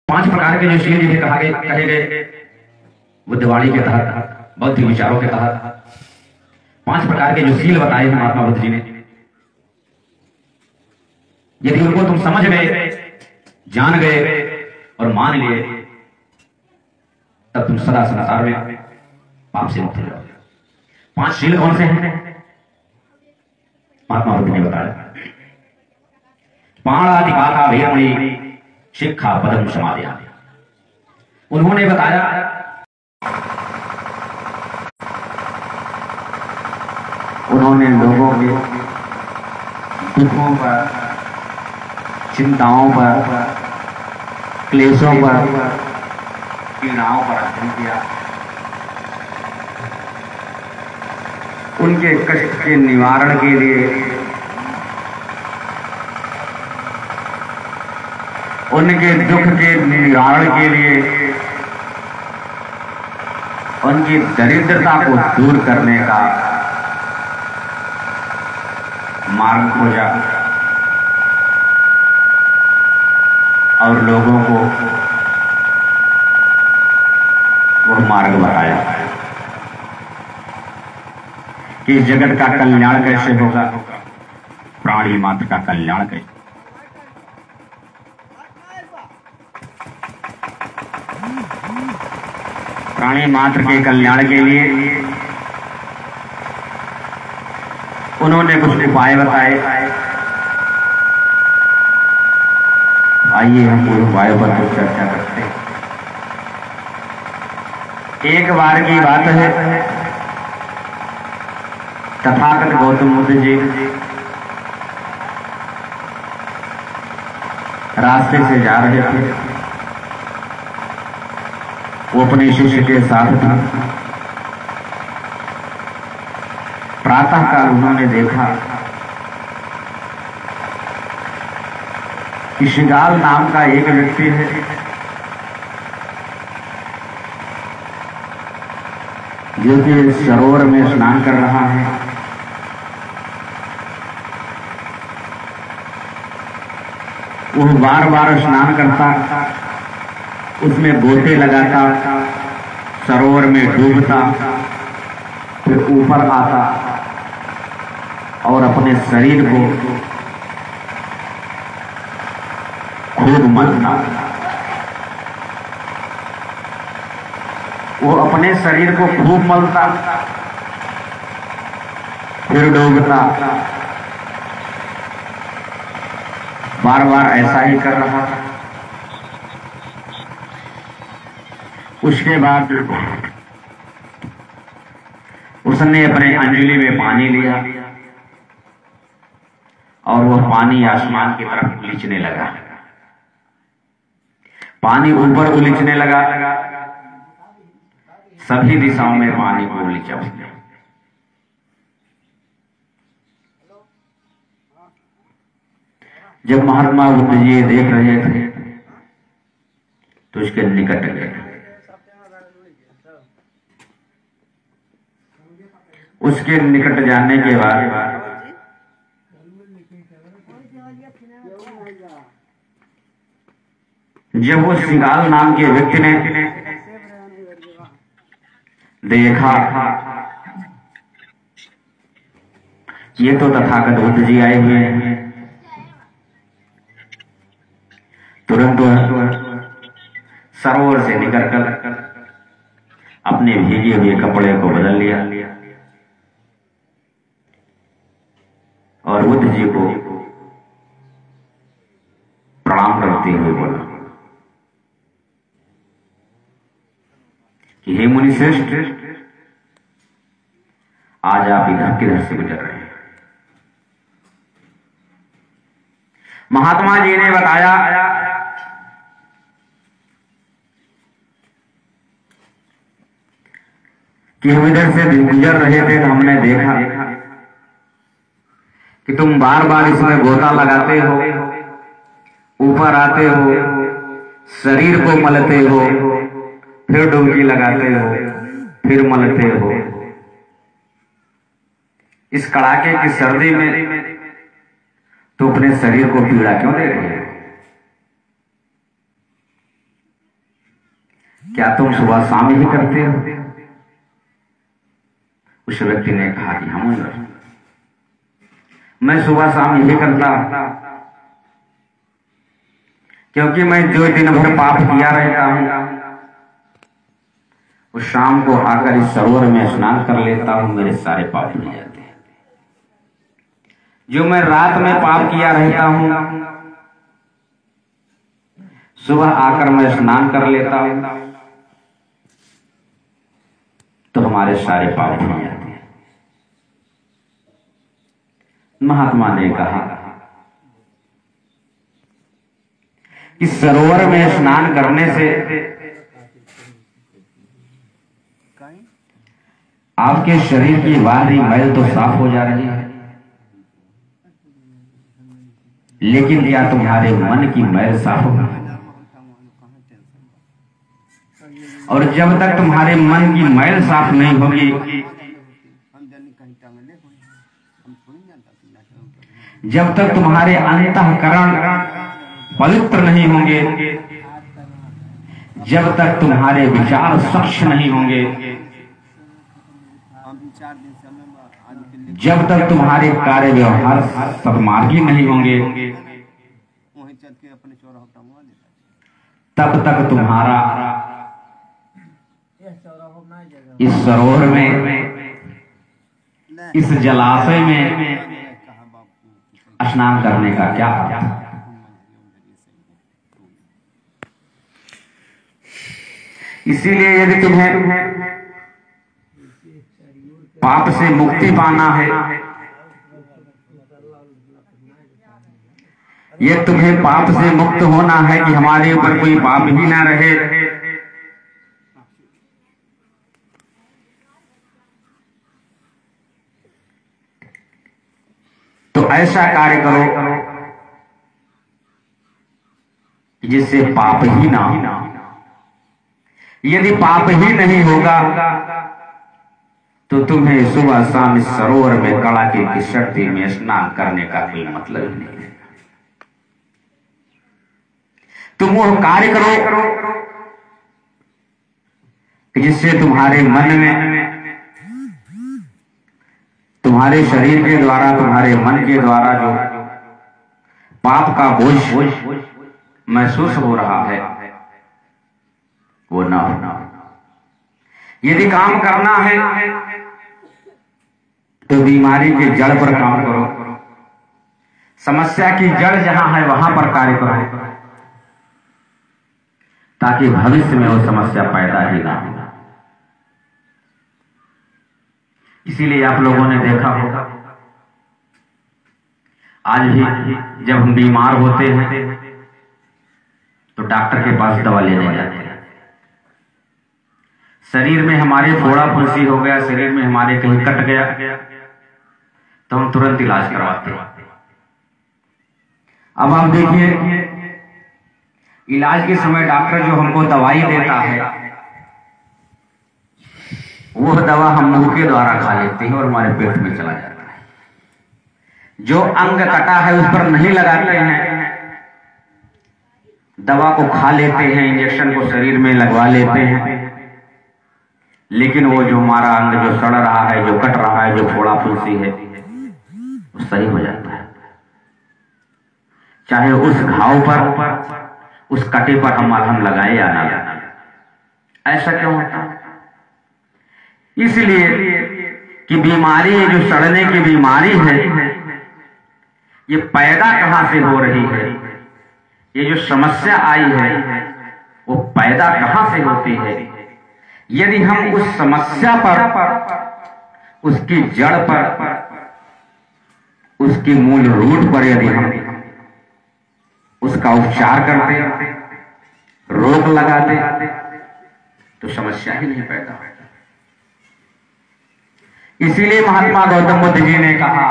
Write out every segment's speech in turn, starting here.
5 प्रकार के जो शील जिन्हें कहे गए बुद्धवाणी के तहत, बौद्ध विचारों के तहत 5 प्रकार के जो शील बताए हैं महात्मा बुद्ध जी ने, यदि उनको तुम समझ गए, जान गए और मान लिए, तब तुम सदा संसार में पाप से मुक्त हो जाओगे। 5 शील कौन से हैं महात्मा बुद्ध ने बताया। पाणातिपाता भैरमणि शिक्षा पदम समाधिया। उन्होंने बताया उन्होंने लोगों के दुखों पर, चिंताओं पर, क्लेशों पर, पीड़ाओं पर अध्ययन किया। उनके कष्ट के निवारण के लिए, उनके दुख के निवारण के लिए, उनकी दरिद्रता को दूर करने का मार्ग खोजा और लोगों को वह मार्ग बताया कि इस जगत का कल्याण कैसे होगा, प्राणी मात्र का कल्याण कैसे। प्राणी मात्र के कल्याण के लिए उन्होंने कुछ उपाय बताए। आइए हम उन उपायों पर कुछ चर्चा करते हैं। एक बार की बात है, तथागत गौतम बुद्ध जी रास्ते से जा रहे थे। वो अपने शिष्य के साथ था। प्रातः काल उन्होंने देखा कि शिगाल नाम का एक व्यक्ति है, जो कि सरोवर में स्नान कर रहा है। वो बार बार स्नान करता, उसमें गोते लगाता, सरोवर में डूबता, फिर ऊपर आता और अपने शरीर को खूब मलता। वो अपने शरीर को खूब मलता, फिर डूबता, बार बार ऐसा ही कर रहा था। उसके बाद उसने अपने अंजलि में पानी लिया और वह पानी आसमान की तरफ उलीचने लगा। पानी ऊपर उलीचने लगा, सभी दिशाओं में पानी को उलीचा उसने। जब महात्मा बुद्ध जी देख रहे थे तो उसके निकट गए। उसके निकट जाने के बाद जब वो शिगाल नाम के व्यक्ति ने देखा ये तो तथागत बुद्ध जी आए हुए हैं, तुरंत सरोवर से निकलकर अपने भीगे हुए कपड़े को बदल लिया और बुद्ध जी को प्रणाम करते हुए बोला कि हे मुनि श्रेष्ठ, आज आप इधर किधर से गुजर रहे हैं। महात्मा जी ने बताया कि हम इधर से गुजर रहे थे तो हमने देखा कि तुम बार बार इसमें गोता लगाते हो, ऊपर आते हो, शरीर को मलते हो, फिर डुबकी लगाते हो, फिर मलते हो। इस कड़ाके की सर्दी में तो अपने शरीर को पीड़ा क्यों दे रहे हो? क्या तुम सुबह शाम ही करते हो? उस व्यक्ति ने कहा कि हम मैं सुबह शाम यही करता, क्योंकि मैं जो दिन भर पाप किया रहता हूं उस शाम को आकर इस सरोवर में स्नान कर लेता हूं, मेरे सारे पाप धुल जाते हैं। जो मैं रात में पाप किया रहता हूं, सुबह आकर मैं स्नान कर लेता हूं तो हमारे सारे पाप धुल जाते हैं। महात्मा ने कहा कि सरोवर में स्नान करने से आपके शरीर की बाहरी मैल तो साफ हो जा रही है, लेकिन क्या तुम्हारे मन की मैल साफ होगी? और जब तक तुम्हारे मन की मैल साफ नहीं होगी, जब तक तुम्हारे अंतःकरण पवित्र नहीं होंगे, जब तक तुम्हारे विचार स्वच्छ नहीं होंगे, जब तक तुम्हारे कार्य व्यवहार सद्मार्गी नहीं होंगे, तब तक तुम्हारा इस सरोवर में, इस जलाशय में स्नान करने का क्या अर्थ? इसीलिए यदि तुम्हें पाप से मुक्ति पाना है, ये तुम्हें पाप से मुक्त होना है कि हमारे ऊपर कोई पाप ही ना रहे, तो ऐसा कार्य करो जिससे पाप ही ना हो। यदि पाप ही नहीं होगा तो तुम्हें सुबह शाम इस सरोवर में कड़ाके की सर्दी में स्नान करने का कोई मतलब नहीं है। तुम वो कार्य करो कि जिससे तुम्हारे मन में, तुम्हारे शरीर के द्वारा, तुम्हारे मन के द्वारा जो पाप का बोझ महसूस हो रहा है वो ना हो। यदि काम करना है तो बीमारी के जड़ पर काम करो, समस्या की जड़ जहां है वहां पर कार्य करो, ताकि भविष्य में वो समस्या पैदा ही ना हो। इसीलिए आप लोगों ने देखा होगा आज भी जब हम बीमार होते हैं तो डॉक्टर के पास दवा लेने जाते हैं। शरीर में हमारे फोड़ा फुंसी हो गया, शरीर में हमारे कहीं कट गया तो हम तुरंत इलाज करवाते हैं। अब आप देखिए, इलाज के समय डॉक्टर जो हमको दवाई देता है वह दवा हम मुंह के द्वारा खा लेते हैं और हमारे पेट में चला जाता है। जो अंग कटा है उस पर नहीं लगाते हैं, दवा को खा लेते हैं, इंजेक्शन को शरीर में लगवा लेते हैं, लेकिन वो जो हमारा अंग जो सड़ रहा है, जो कट रहा है, जो फोड़ा फुंसी है, वो सही हो जाता है। चाहे उस घाव पर, उस कटे पर हम मलहम लगाए या ना लगाए। ऐसा क्यों होता है? इसलिए कि बीमारी, जो सड़ने की बीमारी है, ये पैदा कहां से हो रही है? ये जो समस्या आई है वो पैदा कहां से होती है? यदि हम उस समस्या पर, उसकी जड़ पर, उसकी मूल रूट पर यदि हम उसका उपचार करते, रोक लगाते, तो समस्या ही नहीं पैदा होती। इसीलिए महात्मा गौतम बुद्ध जी ने कहा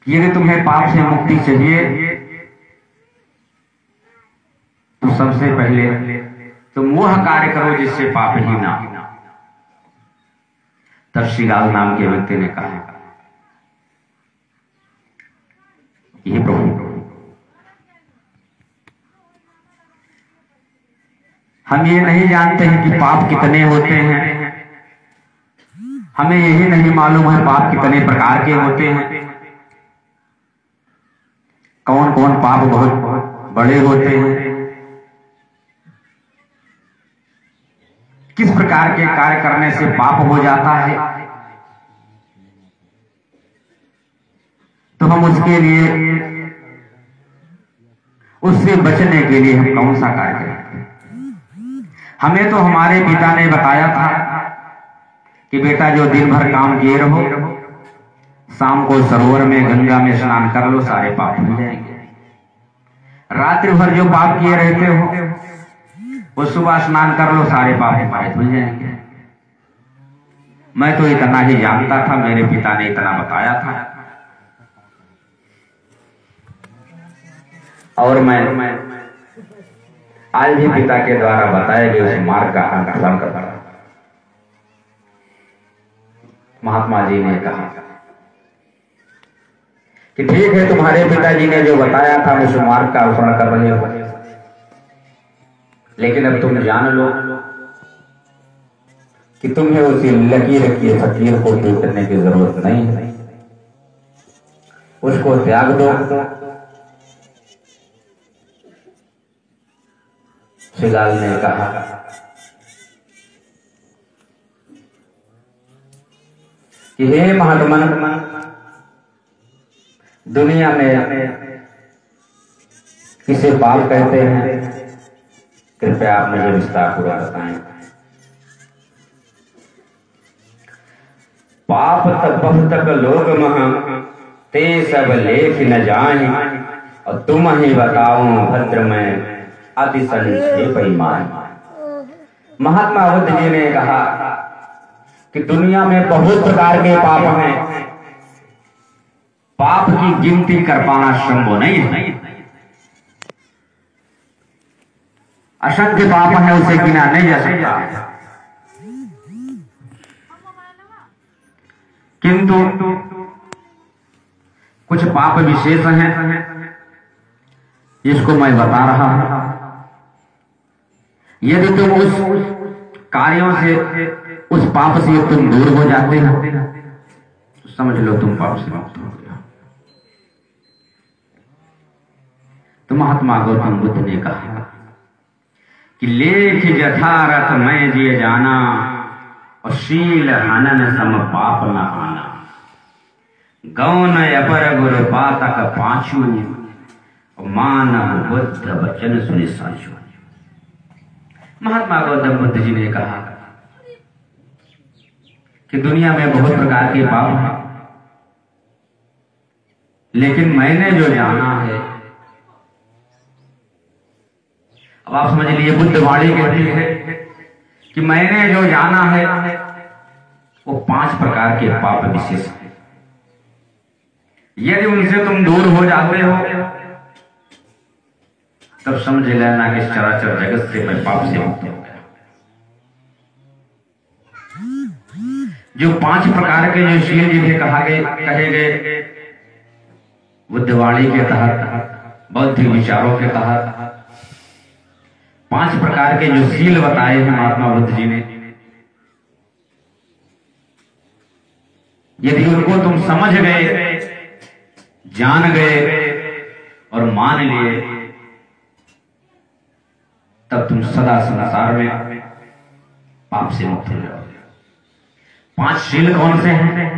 कि यदि तुम्हें पाप से मुक्ति चाहिए तो सबसे पहले तुम वह कार्य करो जिससे पाप ही ना हो। तब श्रीगाल नाम के व्यक्ति ने कहा कि हे प्रभु, हम ये नहीं जानते हैं कि पाप कितने होते हैं, हमें यही नहीं मालूम है पाप कितने प्रकार के होते हैं, कौन कौन पाप बहुत बड़े होते हैं, किस प्रकार के कार्य करने से पाप हो जाता है। तो हम उसके लिए, उससे बचने के लिए हम कौन सा कार्य करें? हमें तो हमारे पिता ने बताया था कि बेटा जो दिन भर काम किए रहो, शाम को सरोवर में गंगा में स्नान कर लो, सारे पाप धुल जाएंगे। रात्रि भर जो पाप किए रहते हो वो सुबह स्नान कर लो, सारे पाप हमारे धुल जाएंगे। मैं तो इतना ही जानता था, मेरे पिता ने इतना बताया था, और मैं आज भी पिता के द्वारा बताए गए उस मार्ग का अनुसरण करता रहा। महात्मा जी ने कहा कि ठीक है, तुम्हारे पिताजी ने जो बताया था उस मार्ग का अनुसरण कर रहे हो, लेकिन अब तुम जान लो कि तुम्हें उसी लकीर की फकीर को टूटने की जरूरत नहीं है, उसको त्याग दो। शिलाल ने कहा कि हे महात्मा, दुनिया में किसे पाप कहते हैं, कृपया आप मुझे विस्तार पूर्वक बताएं। पाप तब तक लोग महा ते सब लेख न जाए, और तुम ही बताओ भद्र में अति संक्षेप ईमान। महात्मा बुद्ध जी ने कहा कि दुनिया में बहुत प्रकार के पाप हैं, पाप की गिनती कर पाना संभव नहीं है। असंख्य पाप है, उसे गिना नहीं जा सकता, किंतु कुछ पाप विशेष हैं जिसको मैं बता रहा हूं। यदि तुम उस कार्यों से, उस पाप से तुम दूर हो जाते हो तो समझ लो तुम पाप से मुक्त हो गए। तो महात्मा गौतम बुद्ध ने कहा कि लेख यथारथ मैं जिए जाना, और शील हनन सम पाप न आना, गौन अपर गुरु पातक पाछू, मानव बुद्ध वचन सुनि साचू। महात्मा गौतम बुद्ध जी ने कहा कि दुनिया में बहुत प्रकार के पाप हैं, लेकिन मैंने जो जाना है, अब आप समझ लीजिए, बुद्ध वाणी कहती है कि मैंने जो जाना है वो 5 प्रकार के पाप विशेष हैं। यदि उनसे तुम दूर हो जाते हो तब समझ लेना कि चराचर जगत से मैं पाप से मुक्त हो गया। जो 5 प्रकार के जो शील जिन्हें कहे गए बुद्धवाणी के तहत, बौद्धिक विचारों के तहत 5 प्रकार के जो शील बताए हैं महात्मा बुद्ध जी ने, यदि उनको तुम समझ गए, जान गए और मान लिए, तब तुम सदा संसार में पाप से मुक्त हो जाओगे। 5 शील कौन से हैं?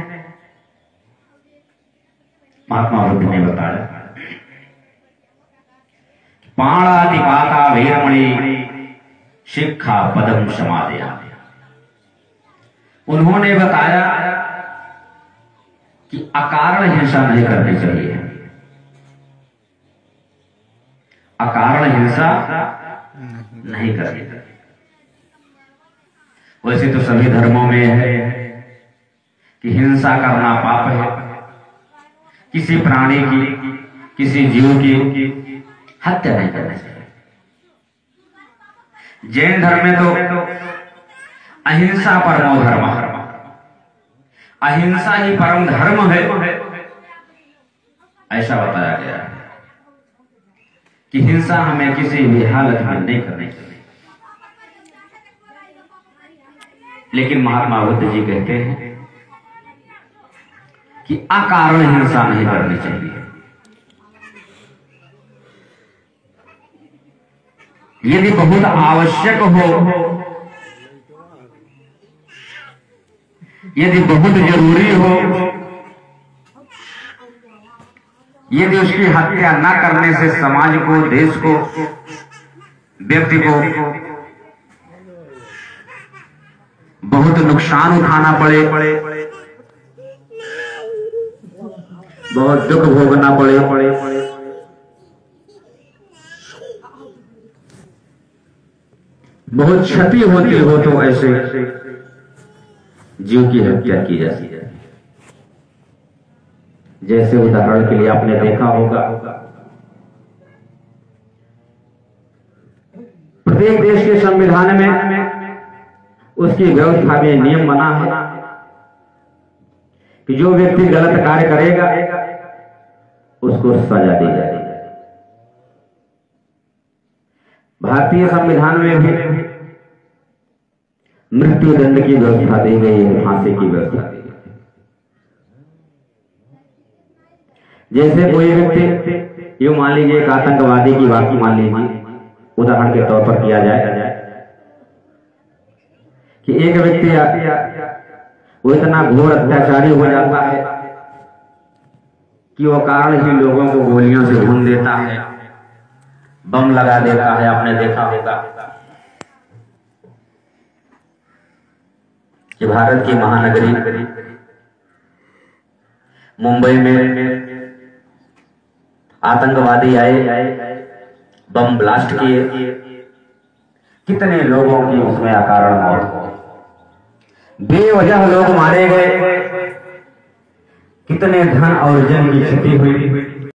महात्मा बुद्ध ने बताया, पाणातिपाता वीरमणि शिक्षा पदम समाधया। उन्होंने बताया कि अकारण हिंसा नहीं करनी चाहिए। अकारण हिंसा नहीं करनी। वैसे तो सभी धर्मों में है कि हिंसा करना पाप है, किसी प्राणी की, किसी जीव की हत्या नहीं करनी चाहिए। जैन धर्म में तो अहिंसा परमो धर्म, अहिंसा ही परम धर्म है, ऐसा बताया गया है कि हिंसा हमें किसी भी हालत में नहीं करनी चाहिए। लेकिन महात्मा बुद्ध जी कहते हैं कि अकारण हिंसा नहीं करनी चाहिए। यदि बहुत आवश्यक हो, यदि बहुत जरूरी हो, यदि उसकी हत्या न करने से समाज को, देश को, व्यक्ति को बहुत नुकसान उठाना पड़े, बहुत दुख भोगना पड़े, बहुत क्षति होती हो, तो ऐसे जीव की हत्या की जाती है। जैसे उदाहरण के लिए आपने देखा होगा, प्रत्येक देश के संविधान में उसकी व्यवस्था में नियम बना है कि जो व्यक्ति गलत कार्य करेगा उसको सजा दी जाएगी। भारतीय संविधान में भी मृत्यु दंड की व्यवस्था दी गई है, फांसी की व्यवस्था दी गई। जैसे कोई व्यक्ति, यूं मान लीजिए एक आतंकवादी की बात मान लीजिए, उदाहरण के तौर पर किया जाए कि एक व्यक्ति वो इतना घोर अत्याचारी हो जाता है कि वो कारण ही लोगों को गोलियों से भून देता है, बम लगा देता है। आपने देखा होगा कि भारत की महानगरी मुंबई में आतंकवादी आए, बम ब्लास्ट किए, कितने लोगों की उसमें अकारण मौत, बेवजह लोग मारे गए, कितने धन और जन की क्षति हुई।